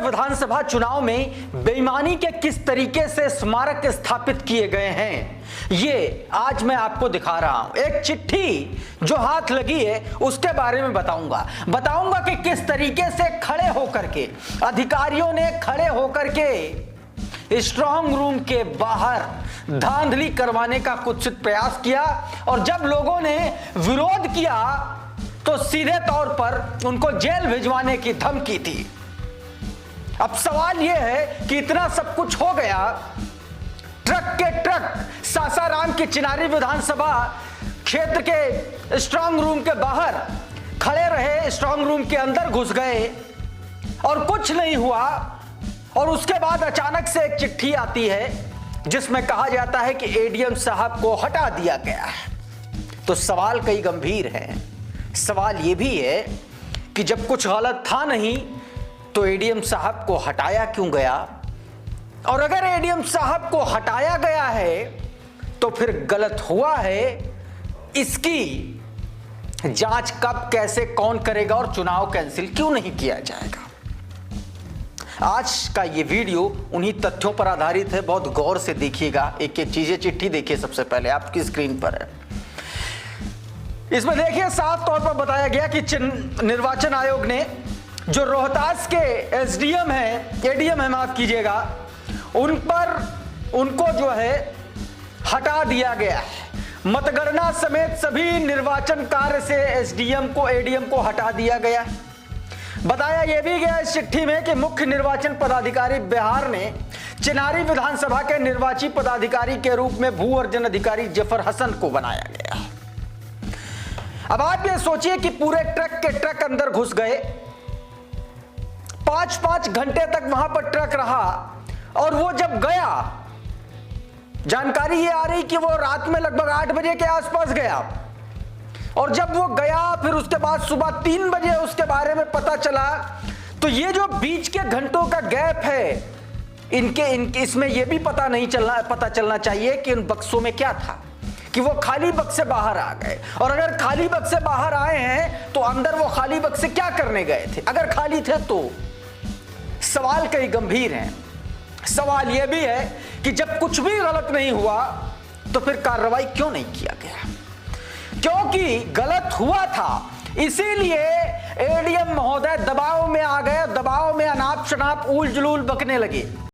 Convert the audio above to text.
विधानसभा चुनाव में बेईमानी के किस तरीके से स्मारक स्थापित किए गए हैं, ये आज मैं आपको दिखा रहा हूं। एक चिट्ठी जो हाथ लगी है उसके बारे में बताऊंगा कि किस तरीके से खड़े होकर के अधिकारियों ने खड़े होकर के स्ट्रांग रूम के बाहर धांधली करवाने का कुत्सित प्रयास किया, और जब लोगों ने विरोध किया तो सीधे तौर पर उनको जेल भिजवाने की धमकी थी। अब सवाल यह है कि इतना सब कुछ हो गया, ट्रक के ट्रक सासाराम की चिनारी विधानसभा क्षेत्र के स्ट्रांग रूम के बाहर खड़े रहे, स्ट्रांग रूम के अंदर घुस गए और कुछ नहीं हुआ। और उसके बाद अचानक से एक चिट्ठी आती है जिसमें कहा जाता है कि एडीएम साहब को हटा दिया गया है। तो सवाल कई गंभीर है। सवाल यह भी है कि जब कुछ गलत था नहीं तो एडीएम साहब को हटाया क्यों गया, और अगर एडीएम साहब को हटाया गया है तो फिर गलत हुआ है, इसकी जांच कब, कैसे, कौन करेगा और चुनाव कैंसिल क्यों नहीं किया जाएगा। आज का ये वीडियो उन्हीं तथ्यों पर आधारित है। बहुत गौर से देखिएगा, एक एक चीजें। चिट्ठी देखिए, सबसे पहले आपकी स्क्रीन पर है। इसमें देखिए साफ तौर पर बताया गया कि निर्वाचन आयोग ने जो रोहतास के एसडीएम है, एडीएम है, माफ कीजिएगा, उनको जो है हटा दिया गया है। मतगणना समेत सभी निर्वाचन कार्य से एसडीएम को, एडीएम को हटा दिया गया। बताया यह भी गया इस चिट्ठी में कि मुख्य निर्वाचन पदाधिकारी बिहार ने चिनारी विधानसभा के निर्वाची पदाधिकारी के रूप में भू अर्जन अधिकारी जफर हसन को बनाया गया। अब आप ये सोचिए कि पूरे ट्रक के ट्रक अंदर घुस गए, 5-5 घंटे तक वहां पर ट्रक रहा, और वो जब गया, जानकारी ये आ रही कि वो रात में लगभग 8 बजे के आसपास गया, और जब वो गया फिर उसके बाद सुबह 3 बजे उसके बारे में पता चला। तो ये जो बीच के घंटों का गैप है, इसमें यह भी पता चलना चाहिए कि उन बक्सों में क्या था, कि वो खाली बक्से बाहर आ गए, और अगर खाली बक्से बाहर आए हैं तो अंदर वो खाली बक्से क्या करने गए थे। अगर खाली थे तो सवाल कई गंभीर हैं। सवाल यह भी है कि जब कुछ भी गलत नहीं हुआ तो फिर कार्रवाई क्यों नहीं किया गया, क्योंकि गलत हुआ था इसीलिए एडीएम महोदय दबाव में आ गए, दबाव में अनाप शनाप ऊल जुलूल बकने लगे।